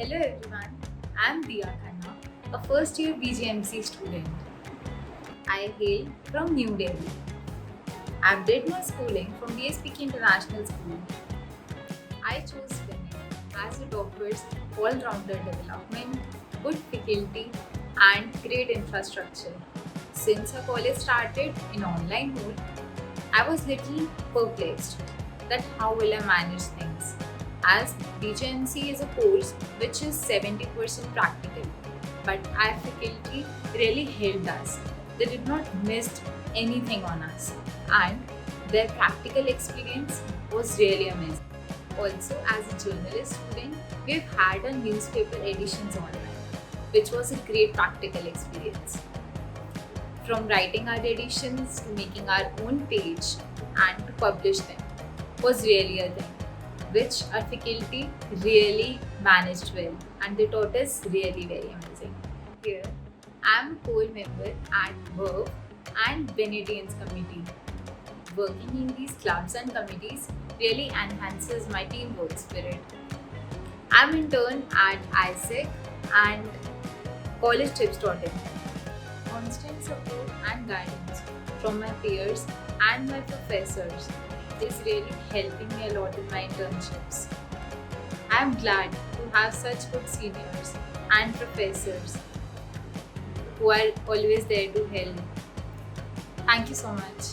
Hello everyone, I am Diya Khanna, a first year BJMC student. I hail from New Delhi. I did my schooling from BSPK International School. I chose swimming as it offers all-rounder development, good faculty and great infrastructure. Since our college started in online mode, I was little perplexed that how will I manage things, as BJMC is a course which is 70% practical, but our faculty really helped us. They did not miss anything on us, and their practical experience was really amazing. Also, as a journalist student, we've had a newspaper editions online, which was a great practical experience. From writing our editions to making our own page and to publish them was really a thing, which our faculty really managed well, and they taught us really very amazing. Here, I am a core member at Verve and Benedians committee. Working in these clubs and committees really enhances my teamwork spirit. I am intern at ISEC and college tips.in. Constant support and guidance from my peers and my professors is really helping me a lot in my internships. I am glad to have such good seniors and professors who are always there to help. Thank you so much.